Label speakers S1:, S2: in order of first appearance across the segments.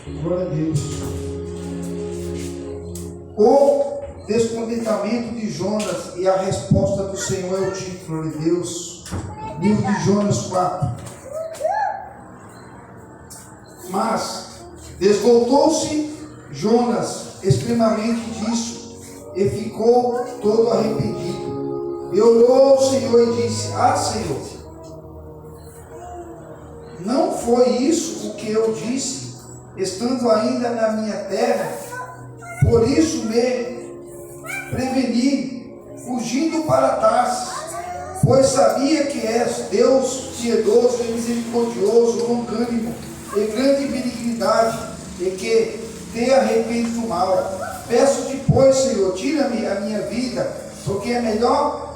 S1: Glória a Deus. O descontentamento de Jonas e a resposta do Senhor é o título. Glória a Deus. Livro de Jonas 4. Mas desvoltou-se Jonas extremamente disso e ficou todo arrependido. E orou ao Senhor e disse: Senhor, não foi isso o que eu disse, estando ainda na minha terra? Por isso me preveni, fugindo para Tarsis, pois sabia que és Deus piedoso e misericordioso, longânimo e grande benignidade, e que te arrepende do mal. Peço-te, pois, Senhor, tira-me a minha vida, porque é melhor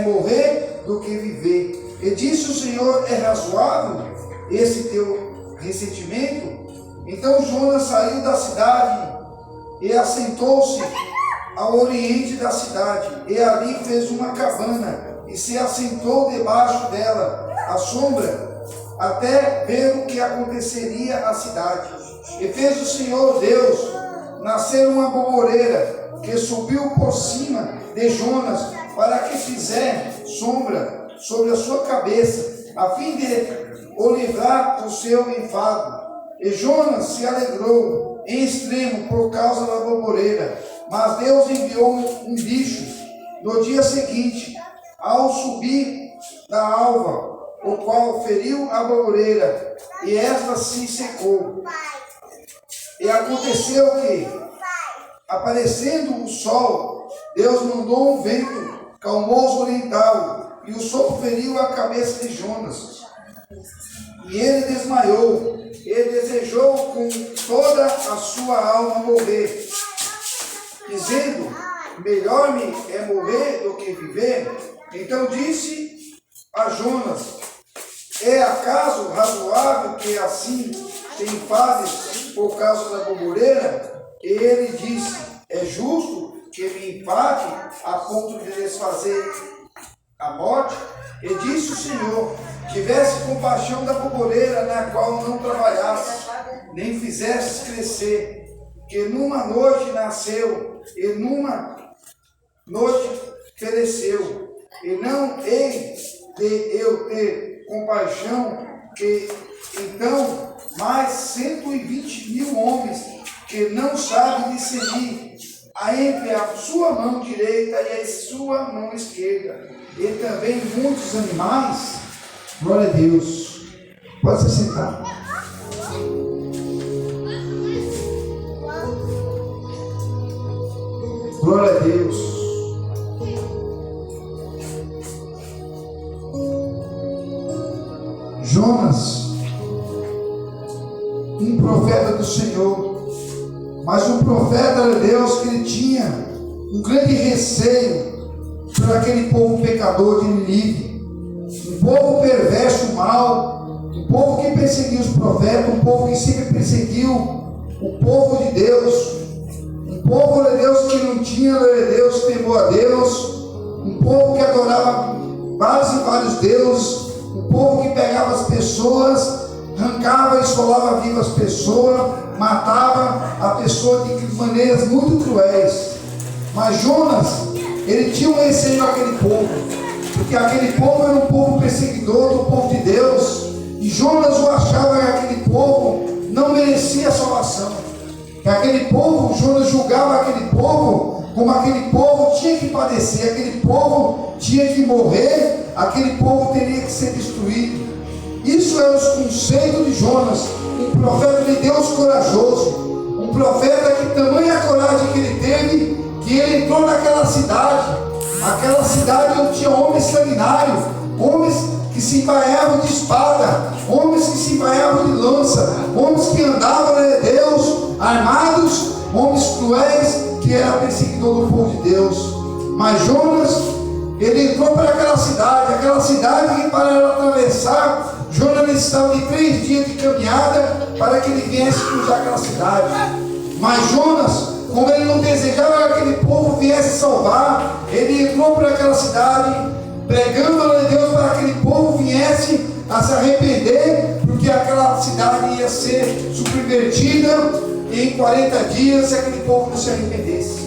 S1: morrer do que viver. E disse o Senhor: é razoável esse teu ressentimento? Então Jonas saiu da cidade e assentou-se ao oriente da cidade, e ali fez uma cabana e se assentou debaixo dela, à sombra, até ver o que aconteceria à cidade. E fez o Senhor Deus nascer uma boboreira que subiu por cima de Jonas, para que fizer sombra sobre a sua cabeça, a fim de o livrar do seu enfado. E Jonas se alegrou em extremo por causa da boboreira. Mas Deus enviou um bicho no dia seguinte, ao subir da alva, o qual feriu a boboreira, e esta se secou. E aconteceu que, aparecendo o sol, Deus mandou um vento calmoso oriental, e o sopro feriu a cabeça de Jonas. E ele desmaiou, e desejou com toda a sua alma morrer, dizendo: melhor-me é morrer do que viver. Então disse a Jonas: é acaso razoável que assim te enfades por causa da boboreira? E ele disse: é justo que me enfade a ponto de desfazer a morte? E disse o Senhor: tivesse compaixão da boboreira, na qual não trabalhasse, nem fizesses crescer, que numa noite nasceu e numa noite pereceu. E não hei de eu ter compaixão, que então mais 120.000 homens que não sabem discernir entre a sua mão direita e a sua mão esquerda, e também muitos animais. Glória a Deus. Pode se sentar. Glória a Deus. Jonas, um profeta do Senhor, mas um profeta de Deus que ele tinha um grande receio por aquele povo pecador de Nínive, um povo perverso, mau, um povo que perseguiu os profetas, um povo que sempre perseguiu o povo de Deus, um povo de Deus que não tinha, de Deus, temor a Deus, um povo que adorava vários e vários deuses, um povo que pegava as pessoas, arrancava e esfolava viva as pessoas, matava a pessoa de maneiras muito cruéis. Mas Jonas, ele tinha um receio daquele povo, porque aquele povo era um povo perseguidor do povo de Deus, e Jonas o achava que aquele povo não merecia salvação, que aquele povo, Jonas julgava aquele povo como aquele povo tinha que padecer, aquele povo tinha que morrer, aquele povo teria que ser destruído. Isso é os conceitos de Jonas, um profeta de Deus corajoso, um profeta que tamanha coragem que ele teve, que ele entrou naquela cidade, aquela cidade onde tinha homens sanguinários, homens que se embaiavam de espada, homens que se embaiavam de lança, homens que andavam de Deus armados, homens cruéis, que era perseguidor do povo de Deus. Mas Jonas, ele entrou para aquela cidade que para ela atravessar, Jonas necessitava de 3 dias de caminhada para que ele viesse cruzar aquela cidade. Mas Jonas, como ele não desejava que aquele povo viesse salvar, ele entrou para aquela cidade, pregando a Deus para que aquele povo viesse a se arrepender, porque porque aquela cidade ia ser subvertida em 40 dias se aquele povo não se arrependesse.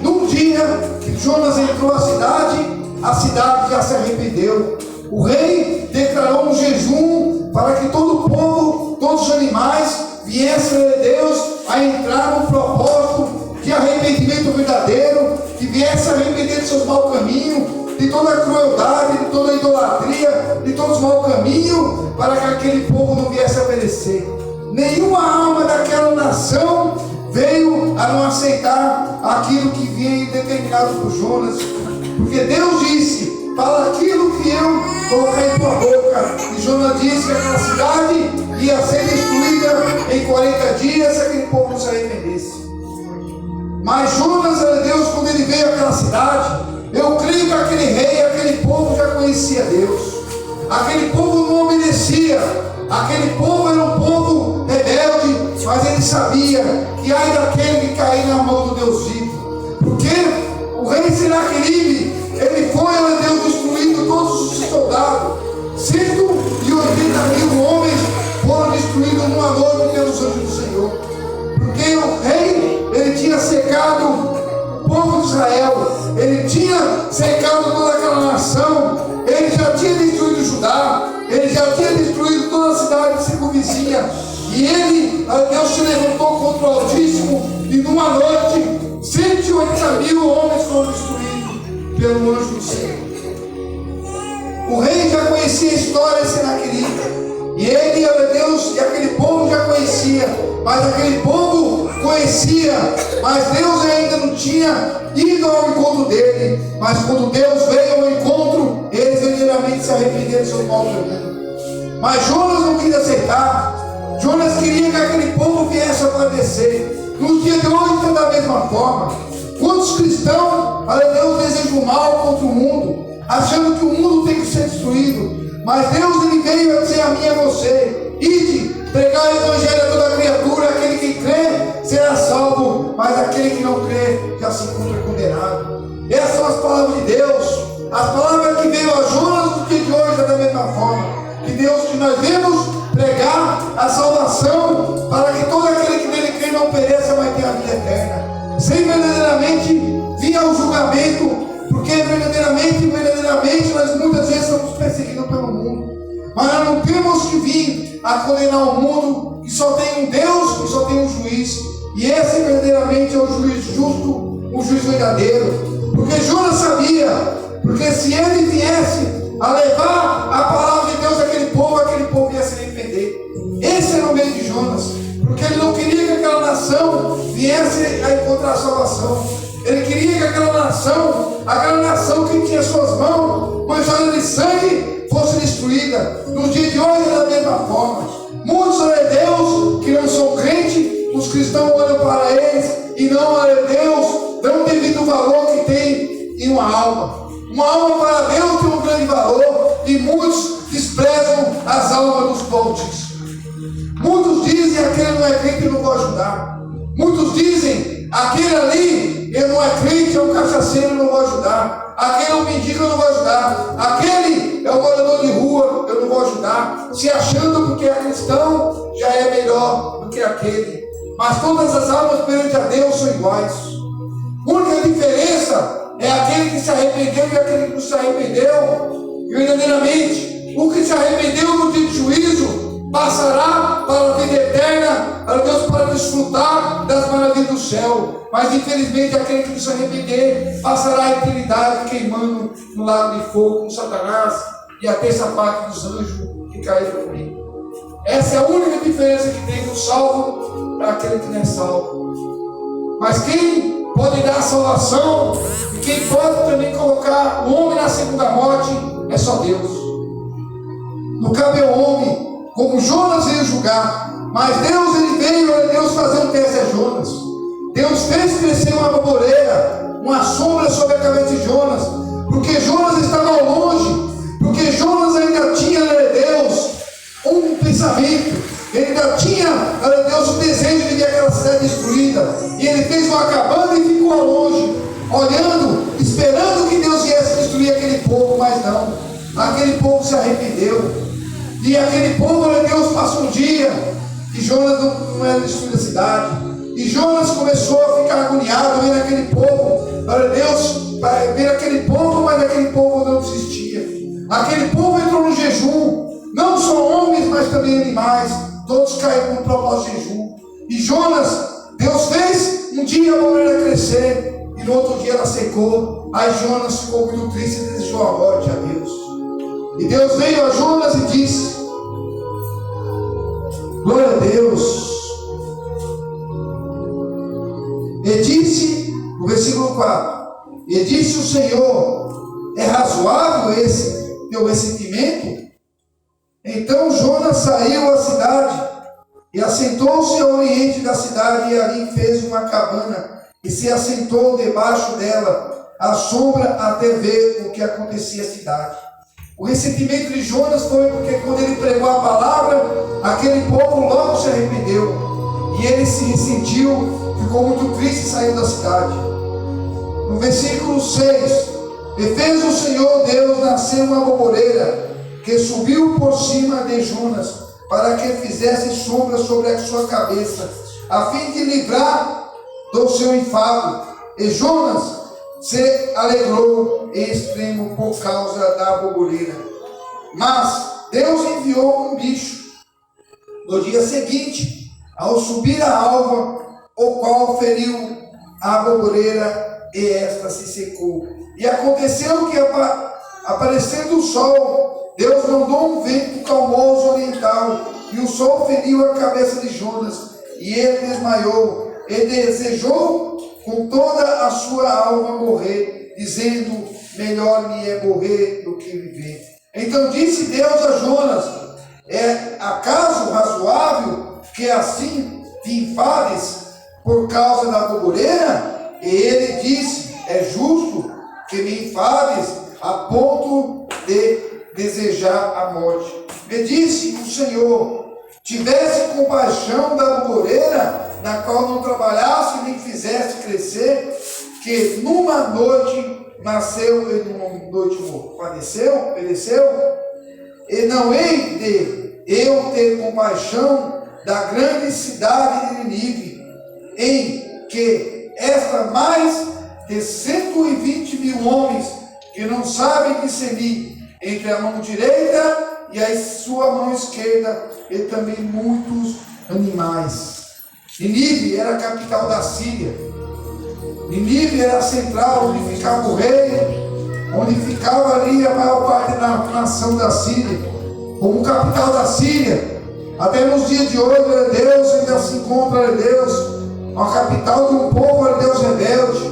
S1: Num dia que Jonas entrou à cidade já se arrependeu. O rei declarou um jejum para que todo o povo, todos os animais viessem a Deus a entrar no propósito de arrependimento verdadeiro, que viesse a arrepender de seus maus caminhos, de toda a crueldade, de toda a idolatria, de todos os maus caminhos, para que aquele povo não viesse a perecer. Nenhuma alma daquela nação veio a não aceitar aquilo que vinha determinado por Jonas, porque Deus disse: fala aquilo que eu coloquei em tua boca. E Jonas disse que aquela cidade ia ser destruída em 40 dias se aquele povo não se arrependesse. Mas Jonas, Deus, quando ele veio àquela cidade, eu creio que aquele rei, aquele povo já conhecia Deus. Aquele povo não obedecia. Aquele povo era um povo rebelde, mas ele sabia que ai daquele que cair na mão do Deus vivo. Porque o rei Senaqueribe, ele foi, Deus, destruindo todos os soldados. 180.000 homens foram destruídos numa noite pelos anjos do Senhor. Porque o rei, ele tinha secado o povo de Israel, ele tinha secado toda aquela nação, ele já tinha destruído Judá, ele já tinha destruído toda a cidade circunvizinha, e ele, Deus, se levantou contra o Altíssimo, e numa noite 180.000 homens foram destruídos pelo anjo do Senhor. O rei já conhecia a história de Senaqueribe, e ele, Deus, e aquele povo já conhecia, mas aquele povo conhecia, mas Deus ainda não tinha ido ao encontro dele. Mas quando Deus veio ao encontro, eles verdadeiramente se arrependeram do seu mau caminho. Mas Jonas não quis aceitar. Jonas queria que aquele povo viesse a padecer. Nos dias de hoje é da mesma forma. Quantos cristãos, Deus, desejam o mal contra o mundo, achando que o mundo tem que ser destruído? Mas Deus, ele veio a dizer a mim e a você: ide, pregar o evangelho a toda criatura, aquele que crê será salvo, mas aquele que não crê já se encontra condenado. Essas são as palavras de Deus. As palavras que veio a Jonas no dia de hoje é da mesma forma. Que nós devemos pregar a salvação para que todo aquele que nele crê não pereça, mas tenha a vida eterna. Sem verdadeiramente vir ao julgamento, porque verdadeiramente nós muitas vezes somos perseguidos pelo mundo. Mas nós não temos que vir a condenar o mundo, que só tem um Deus, que só tem um juiz. E esse verdadeiramente é o juiz justo, o juiz verdadeiro. Porque Jonas sabia, porque se ele viesse a levar a palavra de Deus àquele povo ia se arrepender. Esse era o meio de Jonas, porque ele não queria que aquela nação viesse a encontrar a salvação. Ele queria que aquela nação que tinha suas mãos manchada de sangue, fosse destruída. No dia de hoje é da mesma forma. Muitos, Deus, que não são crentes, os cristãos olham para eles e não, Deus, dão devido o valor que tem em uma alma. Uma alma para Deus tem um grande valor, e muitos desprezam as almas dos coaches. Muitos dizem: aquele não é crente, eu não vou ajudar. Muitos dizem: aquele ali, ele não é crente, é um cachaceiro, eu não vou ajudar. Aquele é um mendigo, eu não vou ajudar. Aquele é um morador de rua, eu não vou ajudar. Se achando porque é cristão, já é melhor do que aquele. Mas todas as almas perante a Deus são iguais. A única diferença é aquele que se arrependeu e aquele que não se arrependeu. E verdadeiramente, o que se arrependeu no dia de juízo passará para a vida eterna, a Deus, para desfrutar das maravilhas do céu. Mas infelizmente aquele que não se arrepender passará a eternidade queimando no lago de fogo com Satanás e a terça parte dos anjos que caíram comigo. Essa é a única diferença que tem do salvo para aquele que não é salvo. Mas quem pode dar a salvação e quem pode também colocar o homem na segunda morte é só Deus. Não cabe ao homem, como Jonas veio julgar, mas Deus, ele veio, Deus, fazer um teste a Jonas. Deus fez crescer uma arvoreira, uma sombra sobre a cabeça de Jonas, porque Jonas estava ao longe, porque Jonas ainda tinha, Deus, um pensamento, ele ainda tinha, Deus, o desejo de ver aquela cidade destruída, e ele fez uma cabana e ficou ao longe, olhando, esperando que Deus viesse destruir aquele povo, mas não, aquele povo se arrependeu, e aquele povo, Deus, passou um dia que Jonas não era destruído a cidade. E Jonas começou a ficar agoniado vendo aquele povo. Para Deus, ver aquele povo, mas aquele povo não desistia. Aquele povo entrou no jejum. Não só homens, mas também animais. Todos caíram no propósito de jejum. E Jonas, Deus fez um dia a moreira crescer. E no outro dia ela secou. Aí Jonas ficou muito triste e desejou a morte a Deus. E Deus veio a Jonas e disse: glória a Deus. E disse, no versículo 4, e disse o Senhor: é razoável esse teu ressentimento? Então Jonas saiu à cidade e assentou-se ao oriente da cidade, e ali fez uma cabana e se assentou debaixo dela, à sombra, até ver o que acontecia à cidade. O ressentimento de Jonas foi porque quando ele pregou a palavra, aquele povo logo se arrependeu e ele se ressentiu, ficou muito triste e saiu da cidade. No versículo 6, e fez o Senhor Deus nascer uma boboreira que subiu por cima de Jonas, para que fizesse sombra sobre a sua cabeça, a fim de livrar do seu enfado. E Jonas se alegrou em extremo por causa da boboreira. Mas Deus enviou um bicho no dia seguinte, ao subir a alva, o qual feriu a boboreira, e esta se secou. E aconteceu que, aparecendo o sol, Deus mandou um vento calmoso oriental, e o sol feriu a cabeça de Jonas, e ele desmaiou, e desejou com toda a sua alma morrer, dizendo: melhor me é morrer do que viver. Então disse Deus a Jonas: é acaso razoável que assim te enfades por causa da boboreira? E ele disse: é justo que me enfades a ponto de desejar a morte. Me disse o Senhor: tivesse compaixão da boboreira, na qual não trabalhasse nem fizesse crescer, que numa noite nasceu e numa noite pereceu, e não hei de eu ter compaixão da grande cidade de Nínive, em que esta mais de 120.000 homens que não sabem discernir entre a mão direita e a sua mão esquerda, e também muitos animais. Nínive era a capital da Síria. Nínive era a central onde ficava o rei, onde ficava ali a maior parte da nação da Síria, como capital da Síria. Até nos dias de hoje, Deus ainda se encontra, Deus, uma capital de um povo, Deus rebelde,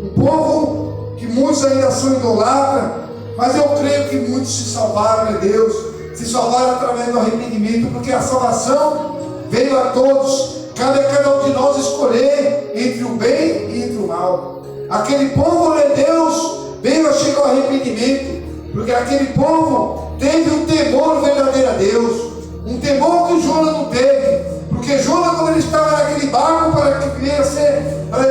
S1: um povo que muitos ainda são idolatras, mas eu creio que muitos se salvaram, Deus, se salvaram através do arrependimento, porque a salvação veio a todos. Cabe a cada um de nós escolher entre o bem e entre o mal. Aquele povo, Deus, veio a chegar ao arrependimento, porque aquele povo teve um temor verdadeiro a Deus, um temor que Jonas não teve, porque Jonas, quando ele estava naquele barco para que viesse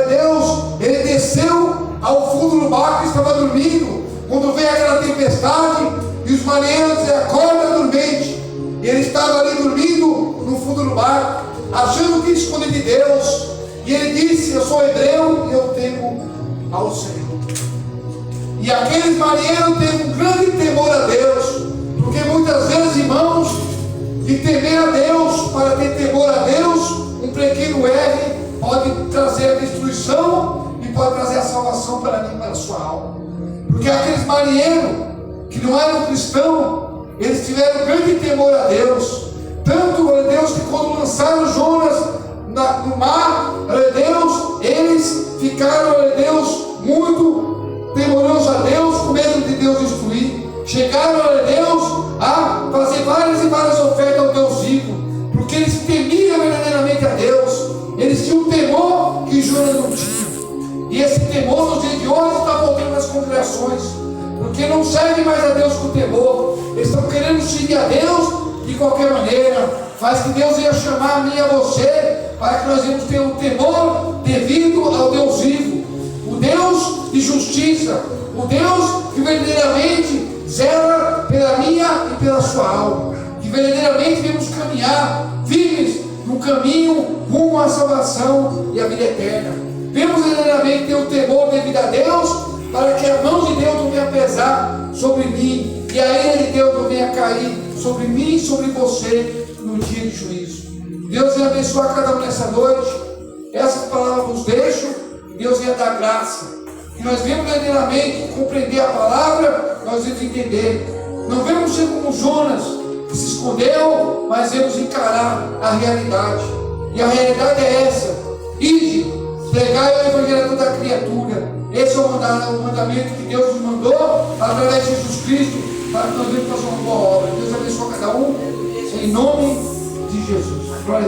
S1: Deus, ele desceu ao fundo do barco e estava dormindo. Quando veio aquela tempestade e os marinheiros acordam dormente, e ele estava ali dormindo no fundo do barco, achando que esconde de Deus. E ele disse: eu sou hebreu e eu temo ao Senhor. E aqueles marinheiros têm um grande temor a Deus, porque muitas vezes, irmãos, de temer a Deus para ter temor a Deus, um pequeno erro pode trazer a destruição e pode trazer a salvação para mim e para a sua alma. Porque aqueles marinheiros que não eram cristãos, eles tiveram grande temor a Deus. Tanto, Deus, que quando lançaram Jonas no mar, Deus, eles ficaram, Deus, muito temorosos a Deus, com medo de Deus destruir. Chegaram, Deus, a fazer várias e várias ofertas ao Deus vivo, porque eles temiam verdadeiramente a Deus. Eles tinham um temor que Jonas não tinha. E esse temor nos dias de hoje está voltando nas congregações, porque não serve mais a Deus com temor. Eles estão querendo seguir a Deus de qualquer maneira. Faz que Deus ia chamar a mim e a você, para que nós íamos ter um temor devido ao Deus vivo, o Deus de justiça, o Deus que verdadeiramente zela pela minha e pela sua alma, que
S2: que verdadeiramente devemos caminhar firmes no caminho rumo à salvação e à vida eterna. Devemos verdadeiramente ter o temor devido a Deus, para que a mão de Deus não venha pesar sobre mim e a ira de Deus não venha cair sobre mim e sobre você no dia de juízo. Deus venha abençoar cada um nessa noite. Essas palavras nos deixam. Deus venha dar graça. E nós vemos verdadeiramente compreender a palavra, nós vamos entender. Não vemos ser como Jonas, que se escondeu, mas vamos encarar a realidade. E a realidade é essa: ide, pregai o evangelho a toda criatura. Esse é o mandamento que Deus nos mandou através de Jesus Cristo, para que nós venhamos fazer uma boa obra. Deus abençoe cada um, em nome de Jesus. Glória a Deus.